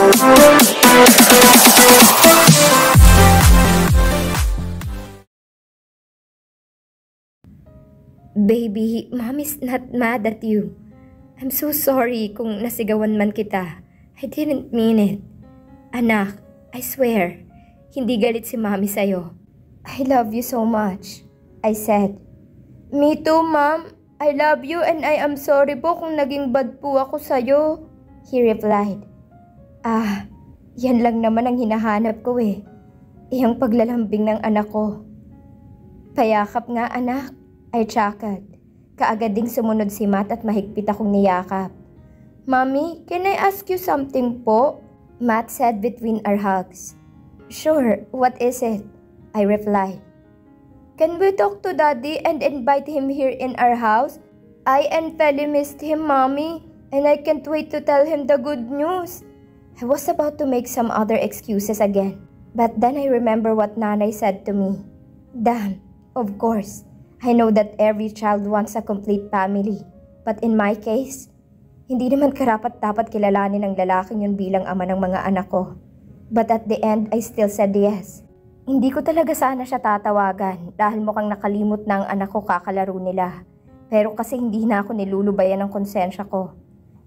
Baby, Mommy's not mad at you. I'm so sorry kung nasigawan man kita. I didn't mean it. Anak, I swear, hindi galit si Mommy sa'yo. I love you so much, I said. Me too, Mom. I love you and I am sorry po kung naging bad po ako sa'yo. He replied. Yan lang naman ang hinahanap ko eh. Iyang paglalambing ng anak ko. Payakap nga, anak. I chuckled. Kaagad ding sumunod si Matt at mahigpit akong niyakap. Mommy, can I ask you something po? Matt said between our hugs. Sure, what is it? I replied. Can we talk to Daddy and invite him here in our house? I and Feli missed him, Mommy, and I can't wait to tell him the good news. I was about to make some other excuses again, but then I remember what Nanay said to me. Damn, of course. I know that every child wants a complete family, but in my case, hindi naman karapat-dapat kilalanin ng lalaking yun bilang ama ng mga anak ko. But at the end, I still said yes. Hindi ko talaga sana siya tatawagan dahil mukhang nakalimot na ang anak ko kakalaro nila. Pero kasi hindi na ako nilulubayan ng konsensya ko.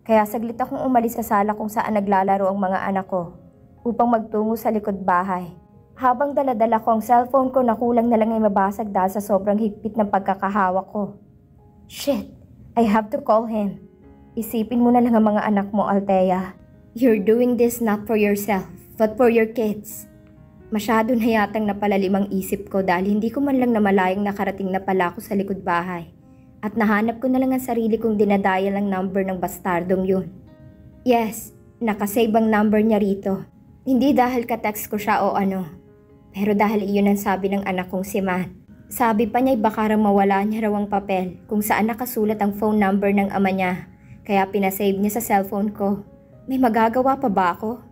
Kaya saglit akong umalis sa sala kung saan naglalaro ang mga anak ko upang magtungo sa likod bahay. Habang daladala ko ang cellphone ko na kulang na lang ay mabasag dahil sa sobrang higpit ng pagkakahawak ko. Shit, I have to call him. Isipin mo na lang ang mga anak mo, Althea. You're doing this not for yourself, but for your kids. Masyado na yatang napalalim ang isip ko dahil hindi ko man lang namalayang nakarating na pala ako sa likod bahay. At nahanap ko na lang ang sarili kong dinadayal ang number ng bastardong yun. Yes, nakasave ang number niya rito. Hindi dahil ka-text ko siya o ano. Pero dahil iyon ang sabi ng anak kong si Matt. Sabi pa niya baka raw mawala niya raw ang papel kung saan nakasulat ang phone number ng ama niya. Kaya pinasave niya sa cellphone ko. May magagawa pa ba ako?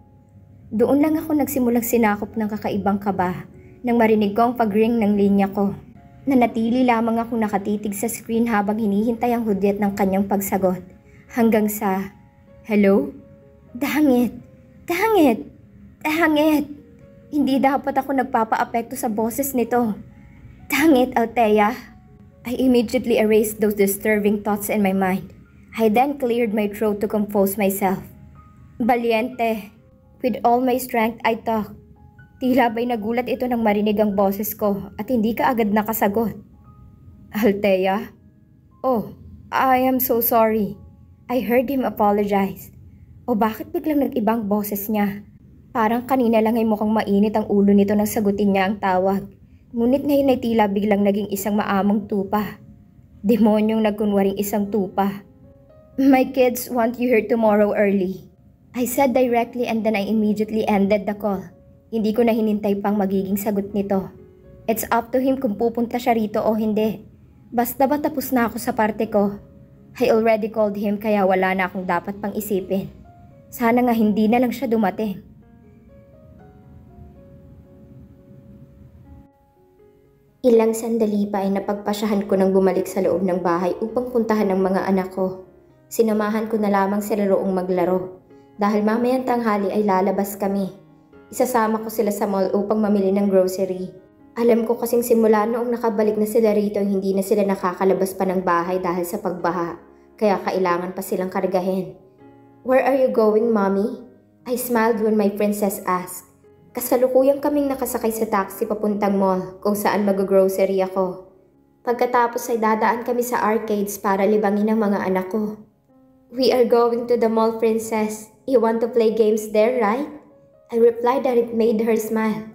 Doon lang ako nagsimulang sinakop ng kakaibang kaba nang marinig ko ang pag-ring ng linya ko. Nanatili lamang akong nakatitig sa screen habang hinihintay ang hudyat ng kanyang pagsagot. Hanggang sa, hello? Dang it! Dang it! Dang it! Hindi dapat ako nagpapa-apekto sa boses nito. Dang it, Althea! I immediately erased those disturbing thoughts in my mind. I then cleared my throat to compose myself. Valiente! With all my strength, I talked. Tila ba'y nagulat ito nang marinig ang boses ko at hindi ka agad nakasagot. Althea? Oh, I am so sorry. I heard him apologize. O bakit biglang nag-ibang boses niya? Parang kanina lang ay mukhang mainit ang ulo nito nang sagutin niya ang tawag. Ngunit ngayon ay tila biglang naging isang maamong tupa. Demonyong nagkunwaring isang tupa. My kids want you here tomorrow early. I said directly and then I immediately ended the call. Hindi ko na hinintay pang magiging sagot nito. It's up to him kung pupunta siya rito o hindi. Basta ba tapos na ako sa parte ko? I already called him kaya wala na akong dapat pang isipin. Sana nga hindi na lang siya dumating. Ilang sandali pa ay napagpasyahan ko nang bumalik sa loob ng bahay upang puntahan ang mga anak ko. Sinamahan ko na lamang sila roong maglaro. Dahil mamayang tanghali ay lalabas kami. Isasama ko sila sa mall upang mamili ng grocery. Alam ko kasing simula noong nakabalik na sila rito hindi na sila nakakalabas pa ng bahay dahil sa pagbaha. Kaya kailangan pa silang kargahin. Where are you going, Mommy? I smiled when my princess asked. Kasalukuyang kaming nakasakay sa taxi papuntang mall kung saan mag-grocery ako. Pagkatapos ay dadaan kami sa arcades para libangin ang mga anak ko. We are going to the mall, Princess. You want to play games there, right? I replied that it made her smile.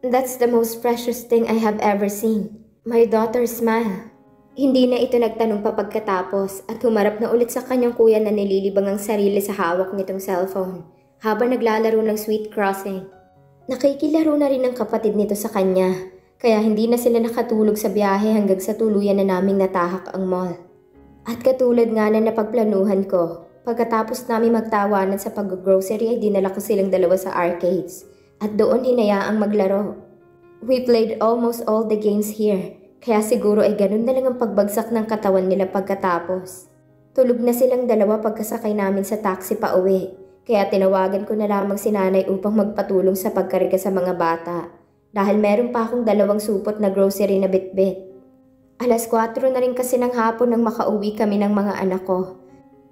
That's the most precious thing I have ever seen. My daughter smiled. Hindi na ito nagtanong pa pagkatapos at humarap na ulit sa kanyang kuya na nililibang ang sarili sa hawak nitong cellphone. Habang naglalaro ng Sweet Crossing. Nakikilaro na rin ang kapatid nito sa kanya, kaya hindi na sila nakatulog sa biyahe hanggang sa tuluyan na naming natahak ang mall. At katulad nga na napagplanuhan ko, pagkatapos namin magtawanan sa pag-grocery ay dinala ko silang dalawa sa arcades, at doon hinayaang maglaro. We played almost all the games here, kaya siguro ay ganun na lang ang pagbagsak ng katawan nila pagkatapos. Tulog na silang dalawa pagkasakay namin sa taxi pa uwi. Kaya tinawagan ko na lamang si nanay upang magpatulong sa pagkarga sa mga bata dahil meron pa akong 2 supot na grocery na bitbit. Alas 4 na rin kasi ng hapon nang makauwi kami ng mga anak ko.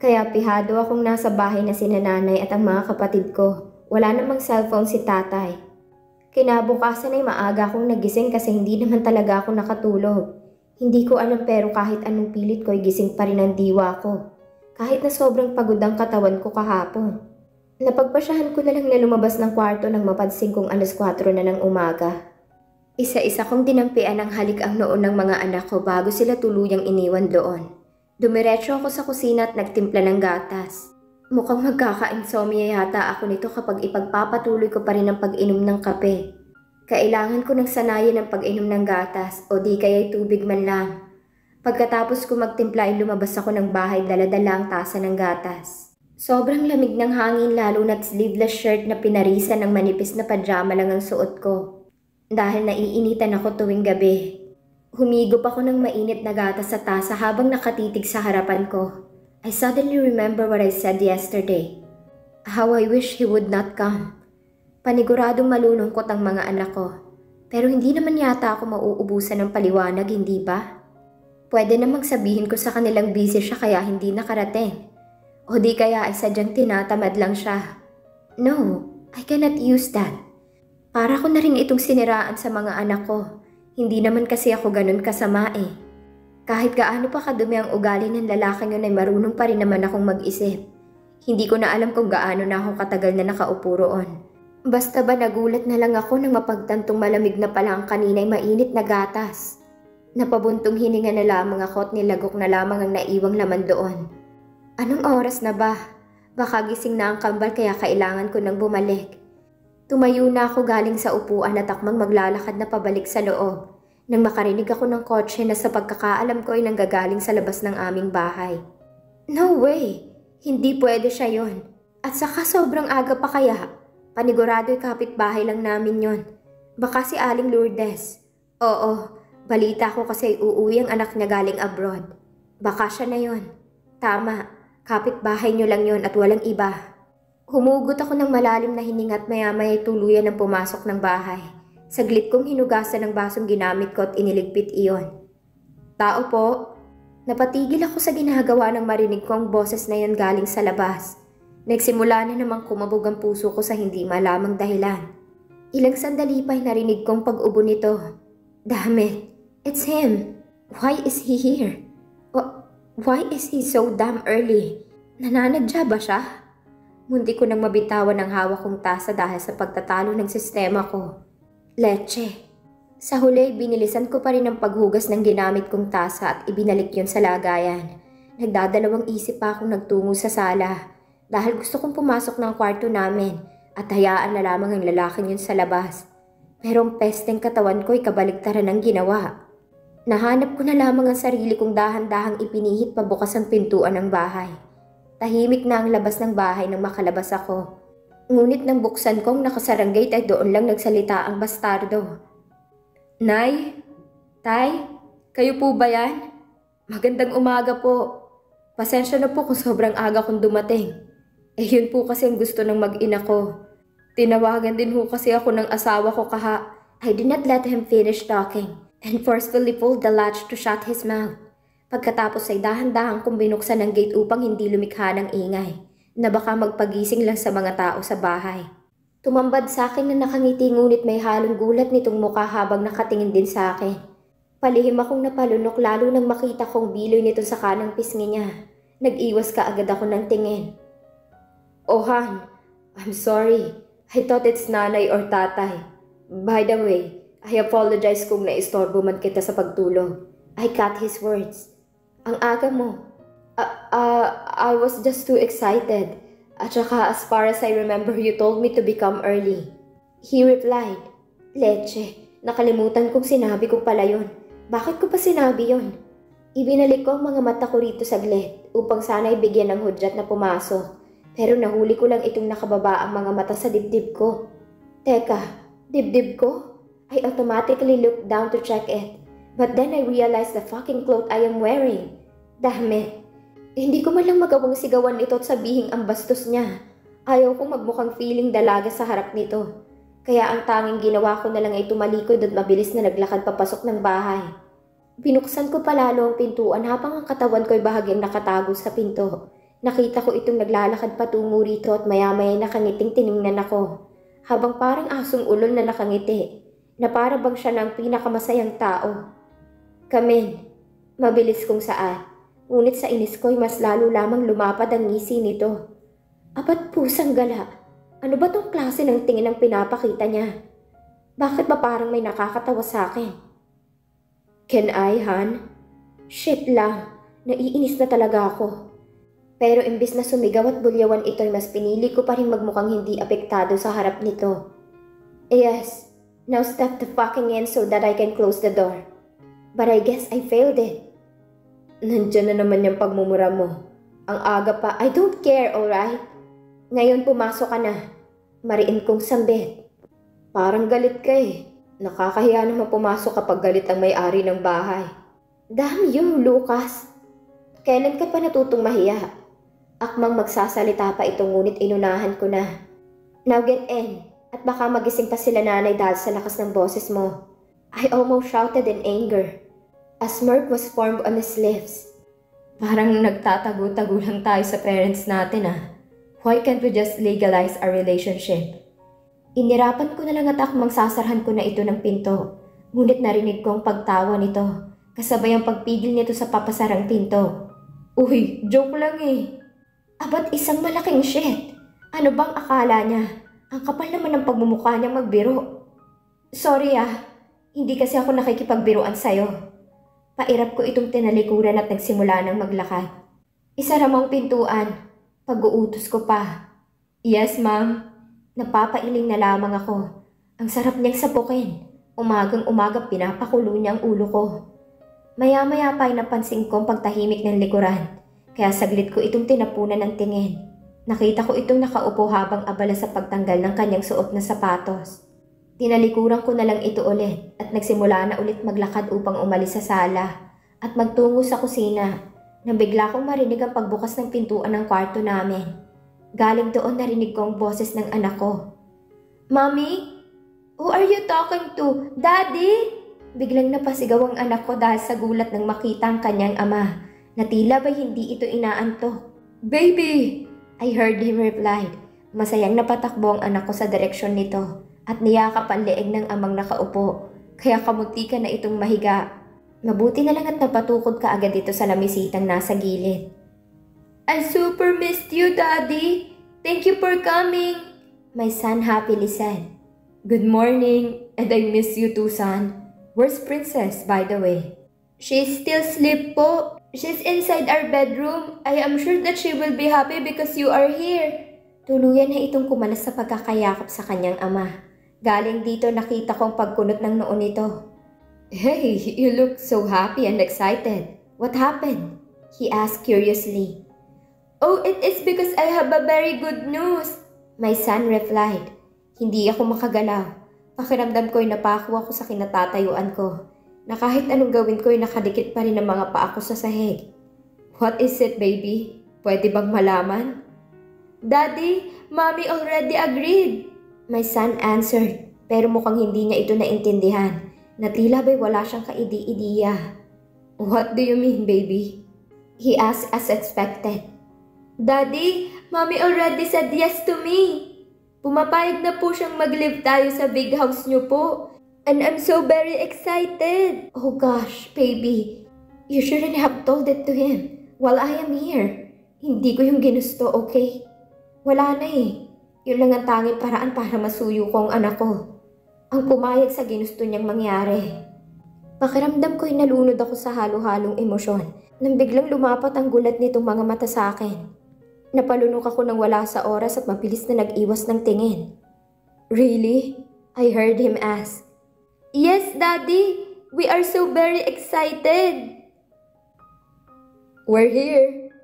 Kaya pihado akong nasa bahay na sina nanay at ang mga kapatid ko. Wala namang cellphone si tatay. Kinabukasan ay maaga akong nagising kasi hindi naman talaga ako nakatulog. Hindi ko alam pero kahit anong pilit ko ay gising pa rin ang diwa ko. Kahit na sobrang pagod ang katawan ko kahapon. Napagpasyahan ko na lang na lumabas ng kwarto nang mapansin kong alas 4 na ng umaga. Isa-isa kong dinampian ng halik ang noon ng mga anak ko bago sila tuluyang iniwan doon. Dumiretso ako sa kusina at nagtimpla ng gatas. Mukhang magkaka-insomnia yata ako nito kapag ipagpapatuloy ko pa rin ang pag-inom ng kape. Kailangan ko ng sanayan ng pag-inom ng gatas o di kaya'y tubig man lang. Pagkatapos ko magtimpla ay lumabas ako ng bahay dala-dala ang tasa ng gatas. Sobrang lamig ng hangin lalo na't sleeveless shirt na pinarisan ng manipis na pajama lang ang suot ko. Dahil naiinitan ako tuwing gabi. Humigop ako ng mainit na gatas sa tasa habang nakatitig sa harapan ko. I suddenly remember what I said yesterday. How I wish he would not come. Paniguradong malulungkot ang mga anak ko. Pero hindi naman yata ako mauubusan ng paliwanag, hindi ba? Pwede namang sabihin ko sa kanilang busy siya kaya hindi nakarating. O di kaya ay sadyang tinatamad lang siya. No, I cannot use that. Para ko na rin itong siniraan sa mga anak ko. Hindi naman kasi ako ganun kasama eh. Kahit gaano pa kadumi ang ugali ng lalaking yun ay marunong pa rin naman akong mag-isip. Hindi ko na alam kung gaano na ako katagal na nakaupo roon. Basta ba nagulat na lang ako nang mapagtantong malamig na pala ang kanina'y mainit na gatas. Napabuntong hininga na lamang ako at nilagok na lamang ang naiwang laman doon. Anong oras na ba? Baka gising na ang kambal kaya kailangan ko nang bumalik. Tumayo na ako galing sa upuan at akmang maglalakad na pabalik sa loob. Nang makarinig ako ng kotse na sa pagkakaalam ko ay nanggagaling sa labas ng aming bahay. No way! Hindi pwede siya yon. At saka sobrang aga pa kaya. Panigurado'y kapitbahay lang namin yon. Baka si Aling Lourdes. Oo, balita ko kasi uuwi ang anak niya galing abroad. Baka siya na yon. Tama, kapitbahay niyo lang yon at walang iba. Humugot ako ng malalim na hininga at maya-maya tuluyan ng pumasok ng bahay. Saglit kong hinugasan ng basong ginamit ko at iniligpit iyon. Tao po. Napatigil ako sa ginagawa nang marinig ko ang boses na yon galing sa labas. Nagsimula na namang kumabog ang puso ko sa hindi malamang dahilan. Ilang sandali pa'y narinig kong pag-ubo nito. Damn it, it's him. Why is he here? Why is he so damn early? Nananadya ba siya? Munti ko nang mabitawan ang hawak kong tasa dahil sa pagtatalo ng sistema ko. Leche. Sa huli, binilisan ko pa rin ang paghugas ng ginamit kong tasa at ibinalik yun sa lagayan. Nagdadalawang isip pa akong nagtungo sa sala dahil gusto kong pumasok ng kwarto namin at hayaan na lamang ang lalaking yun sa labas. Pero ang pesteng katawan ko ay kabaligtaran ng ginawa. Nahanap ko na lamang ang sarili kong dahan-dahang ipinihit pabukas ang pintuan ng bahay. Tahimik na ang labas ng bahay nang makalabas ako. Ngunit nang buksan kong nakasarang gate ay doon lang nagsalita ang bastardo. Nay? Tay? Kayo po ba yan? Magandang umaga po. Pasensya na po kung sobrang aga kong dumating. Yun po kasi ang gusto ng mag-ina ko. Tinawagan din ho kasi ako ng asawa ko I did not let him finish talking and forcefully pulled the latch to shut his mouth. Pagkatapos ay dahan-dahan kong binuksan ang gate upang hindi lumikha ng ingay na baka magpagising lang sa mga tao sa bahay. Tumambad sa akin na nakangiti ngunit may halong gulat nitong mukha habang nakatingin din sa akin. Palihim akong napalunok lalo nang makita kong biloy nito sa kanang pisngi niya. Nag-iwas ka agad ako ng tingin. Oh Han, I'm sorry. I thought it's nanay or tatay. By the way, I apologize kung naistorbo man kita sa pagtulog. I cut his words. Ang aga mo. I was just too excited. At saka as far as I remember, you told me to become early. He replied, Leche, nakalimutan kong sinabi ko pala yun. Bakit ko pa sinabi yun? Ibinalik ko ang mga mata ko rito saglit upang sana'y bigyan ng hudyat na pumasok. Pero nahuli ko lang itong nakababa ang mga mata sa dibdib ko. Teka, dibdib ko? I automatically looked down to check it. But then I realized the fucking cloth I am wearing. Damn it. Hindi ko man lang magawang sigawan ito at sabihing ang bastos niya. Ayaw kong magmukhang feeling dalaga sa harap nito. Kaya ang tanging ginawa ko na lang ay tumalikod at mabilis na naglakad papasok ng bahay. Binuksan ko palalo ang pintuan habang ang katawan ko'y bahagyang nakatago sa pinto. Nakita ko itong naglalakad patungo rito at maya-maya nakangiting tiningnan ako. Habang parang asong ulol na nakangiti, na para bang siya ng pinakamasayang tao. Kamen, mabilis kung saan, ngunit sa inis ko'y mas lalo lamang lumapad ang ngisi nito. Apat pusang gala, ano ba tong klase ng tingin ang pinapakita niya? Bakit ba parang may nakakatawa sa akin? Can I, Han? Shit lang, naiinis na talaga ako. Pero imbis na sumigaw at bulyawan ito'y mas pinili ko pa rin magmukhang hindi apektado sa harap nito. Yes, now step the fucking in so that I can close the door. But I guess I failed it. Nandiyan na naman yung pagmumura mo. Ang aga pa, I don't care, alright? Ngayon pumasok ka na. Mariin kong sambit. Parang galit ka eh. Nakakahiya naman pumasok kapag galit ang may-ari ng bahay. Damn you, Lucas. Kailan ka pa natutong mahiya? Akmang magsasalita pa ito ngunit inunahan ko na. Now get in, at baka magising pa sila nanay dahil sa lakas ng boses mo. I almost shouted in anger. A smirk was formed on his lips. Parang nagtatago-tago lang tayo sa parents natin ah. Why can't we just legalize our relationship? Inirapan ko na lang at akmang sasarhan ko na ito ng pinto. Ngunit narinig ko ang pagtawa nito, kasabay ang pagpigil nito sa papasarang pinto. Uy, joke lang eh. Abat isang malaking shit. Ano bang akala niya? Ang kapal naman ng pagmumukha niya magbiro. Sorry ah, hindi kasi ako nakikipagbiruan sa'yo. Pairap ko itong tinalikuran at nagsimula ng maglakad. Isara mo ang pintuan. Pag-uutos ko pa. Yes, ma'am. Napapailing na lamang ako. Ang sarap niyang sapukin. Umagang-umaga pinapakulo niya ang ulo ko. Maya-maya pa ay napansin ko ang pagtahimik ng likuran. Kaya saglit ko itong tinapunan ng tingin. Nakita ko itong nakaupo habang abala sa pagtanggal ng kanyang suot na sapatos. Tinalikuran ko na lang ito ulit at nagsimula na ulit maglakad upang umalis sa sala at magtungo sa kusina nang bigla kong marinig ang pagbukas ng pintuan ng kwarto namin. Galing doon narinig ko ang boses ng anak ko. Mommy? Who are you talking to? Daddy? Biglang napasigaw ang anak ko dahil sa gulat nang makita ang kanyang ama na tila ba'y hindi ito inaantok. Baby! I heard him replied. Masayang napatakbo ang anak ko sa direksyon nito at niyakap ang leeg ng amang nakaupo, kaya kamuntikan na itong mahiga. Mabuti na lang at napatukod ka agad dito sa lamisitang nasa gilid. I super missed you, Daddy. Thank you for coming, my son happily said. Good morning, and I miss you too, son. Where's Princess, by the way? She's still asleep po. She's inside our bedroom. I am sure that she will be happy because you are here. Tuluyan na itong kumalas sa pagkakayakap sa kanyang ama. Galing dito nakita kong pagkunot ng noo nito. Hey, you look so happy and excited. What happened? He asked curiously. Oh, it is because I have a very good news, my son replied. Hindi ako makagalaw. Pakiramdam ko'y napako ako sa kinatatayuan ko. Na kahit anong gawin ko'y nakadikit pa rin ang mga paa ko sa sahig. What is it, baby? Pwede bang malaman? Daddy, Mommy already agreed, my son answered. Pero mukhang hindi niya ito naintindihan. Na tila ba'y wala siyang kaidi-idiya. What do you mean, baby? He asked as expected. Daddy, Mommy already said yes to me. Pumapayag na po siyang mag-live tayo sa big house niyo po. And I'm so very excited. Oh gosh, baby. You shouldn't have told it to him while I am here. Hindi ko yung ginusto, okay? Wala na eh. Yun lang ang tanging paraan para masuyo ko ang anak ko. Ang pumayag sa ginusto niyang mangyari. Pakiramdam ko'y nalunod ako sa halo-halong emosyon nang biglang lumapat ang gulat nitong mga mata sa akin. Napalunok ako nang wala sa oras at mabilis na nag-iwas ng tingin. Really? I heard him ask. Yes, Daddy. We are so very excited. We're here.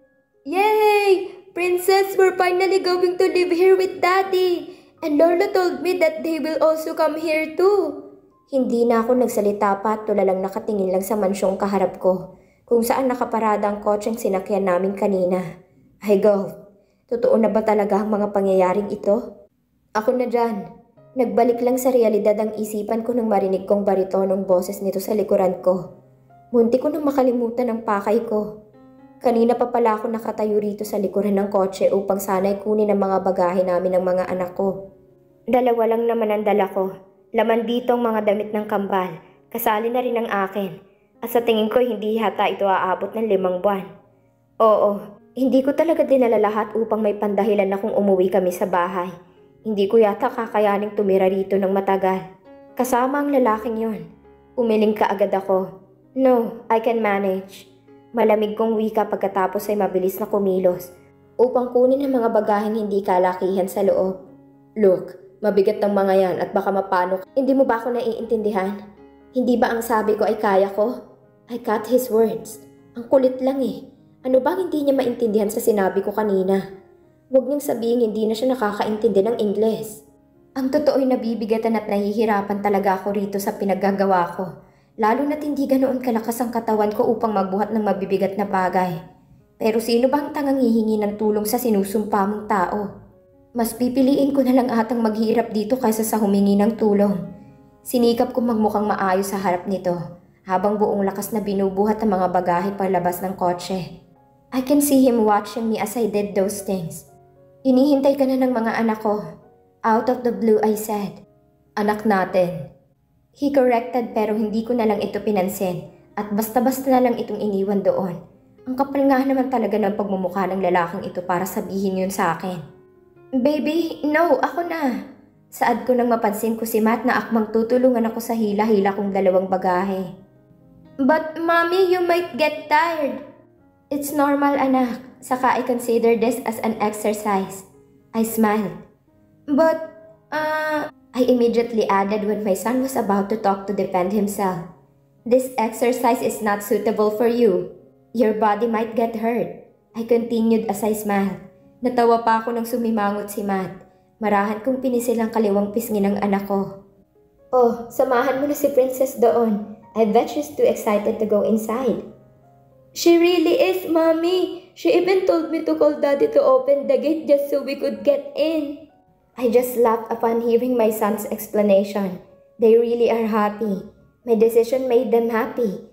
Yay! Princess, we're finally going to live here with Daddy. And Lola told me that they will also come here too. Hindi na ako nagsalita pa at tulalang nakatingin lang sa mansyong kaharap ko, kung saan nakaparada ang kotseng sinakyan namin kanina. I go. Totoo na ba talaga ang mga pangyayaring ito? Ako na dyan. Nagbalik lang sa realidad ang isipan ko nang marinig kong baritonong boses nito sa likuran ko. Munti ko nang makalimutan ang pakay ko. Kanina pa pala ako nakatayo rito sa likuran ng kotse upang sana'y kunin ang mga bagahe namin ng mga anak ko. Dalawa lang naman ang dala ko. Laman dito ang mga damit ng kambal. Kasali na rin ang akin. At sa tingin ko hindi hata ito aabot ng 5 buwan. Oo, hindi ko talaga dinala lahat upang may pandahilan na kung umuwi kami sa bahay. Hindi ko yata kakayaning tumira rito ng matagal. Kasama ang lalaking yon. Umiling kaagad ako. No, I can manage. Malamig kong wika pagkatapos ay mabilis na kumilos upang kunin ang mga bagaheng hindi kalakihan sa loob. Look, mabigat ng mga yan at baka mapano. Hindi mo ba ako naiintindihan? Hindi ba ang sabi ko ay kaya ko? I cut his words. Ang kulit lang eh. Ano bang hindi niya maintindihan sa sinabi ko kanina? Huwag niyang sabihin hindi na siya nakakaintindi ng Ingles. Ang totoo'y nabibigatan at nahihirapan talaga ako rito sa pinaggagawa ko. Lalo na't hindi ganoon kalakas ang katawan ko upang magbuhat ng mabibigat na bagay. Pero sino ba ang tangang hihingi ng tulong sa sinusumpa mong tao? Mas pipiliin ko na lang atang maghirap dito kaysa sa humingi ng tulong. Sinikap kong magmukhang maayos sa harap nito habang buong lakas na binubuhat ang mga bagahe palabas ng kotse. I can see him watching me as I did those things. Inihintay ka na ng mga anak ko. Out of the blue I said, "Anak natin." He corrected pero hindi ko na lang ito pinansin at basta-basta na lang itong iniwan doon. Ang kapal nga naman talaga ng pagmumukha ng lalaking ito para sabihin yun sa akin. Baby, no, ako na. Saad ko nang mapansin ko si Matt na akmang tutulungan ako sa hila-hila kong 2 bagahe. But mommy, you might get tired. It's normal anak. Saka I consider this as an exercise. I smiled. But, I immediately added when my son was about to talk to defend himself. This exercise is not suitable for you. Your body might get hurt. I continued as I smiled. Natawa pa ako nang sumimangot si Matt. Marahan kong pinisil ang kaliwang pisngi ng anak ko. Oh, samahan mo na si Princess doon. I bet she's too excited to go inside. She really is, Mommy. She even told me to call Daddy to open the gate just so we could get in. I just laughed upon hearing my son's explanation. They really are happy. My decision made them happy.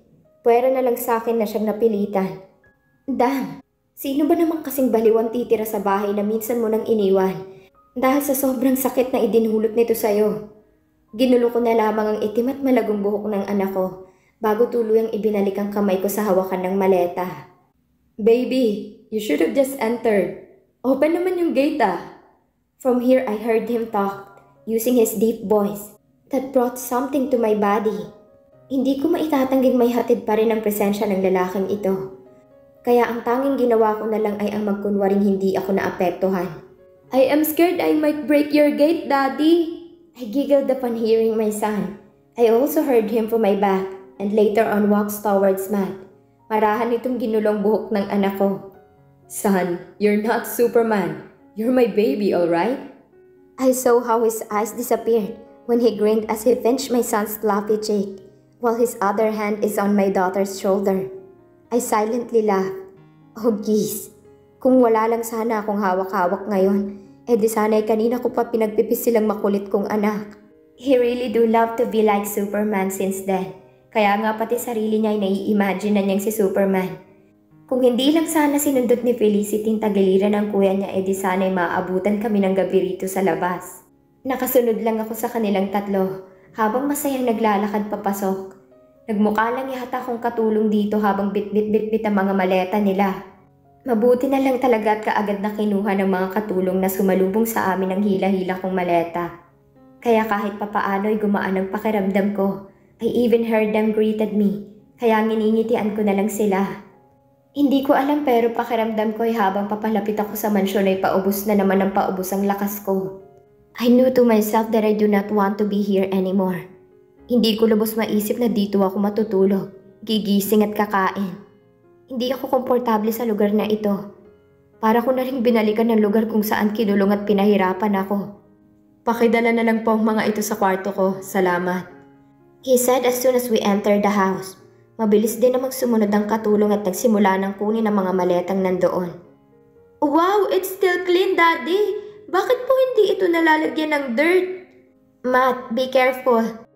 Pwera na lang sa akin na siyang napilitan. Damn, sino ba naman kasing baliwang titira sa bahay na minsan mo nang iniwan? Dahil sa sobrang sakit na idinulot nito sa'yo. Ginulo ko na lamang ang itim at malagong buhok ng anak ko bago tuluyang ibinalik ang kamay ko sa hawakan ng maleta. Baby, you should have just entered. Open naman yung gate ah. From here I heard him talk, using his deep voice, that brought something to my body. Hindi ko maitatangging may hatid pa rin ang presensya ng lalaking ito. Kaya ang tanging ginawa ko na lang ay ang magkunwaring hindi ako naapektuhan. I am scared I might break your gate, Daddy. I giggled upon hearing my son. I also heard him from my back and later on walks towards Matt. Marahan itong ginulong buhok ng anak ko. Son, you're not Superman. You're my baby, alright? I saw how his eyes disappeared when he grinned as he pinched my son's fluffy cheek, while his other hand is on my daughter's shoulder. I silently laughed. Oh geez, kung wala lang sana akong hawak-hawak ngayon, di sana'y kanina ko pa pinagpipis silang makulit kong anak. He really do love to be like Superman since then. Kaya nga pati sarili niya ay nai-imagine na niyang si Superman. Kung hindi lang sana sinundot ni Felicity ang tagiliran ng kuya niya, di sana'y maaabutan kami ng gabi rito sa labas. Nakasunod lang ako sa kanilang tatlo habang masayang naglalakad papasok. Nagmukha lang yata akong katulong dito habang bit-bit-bit-bit ang mga maleta nila. Mabuti na lang talaga at kaagad na kinuha ng mga katulong na sumalubong sa amin ang hila-hila kong maleta. Kaya kahit papaano ay gumaan ang pakiramdam ko. I even heard them greeted me, kaya nginingitian ko na lang sila. Hindi ko alam pero pakiramdam ko ay habang papalapit ako sa mansyon ay paubos na naman ang paubos ang lakas ko. I knew to myself that I do not want to be here anymore. Hindi ko lubos maisip na dito ako matutulog, gigising at kakain. Hindi ako komportable sa lugar na ito. Para ko na rin binalikan ng lugar kung saan kinulong at pinahirapan ako. Pakidala na lang po ang mga ito sa kwarto ko, salamat. He said as soon as we entered the house. Mabilis din namang sumunod ang katulong at nagsimula ng kunin ang mga maletang nandoon. Wow, it's still clean, Daddy. Bakit po hindi ito nalalagyan ng dirt? Matt, be careful.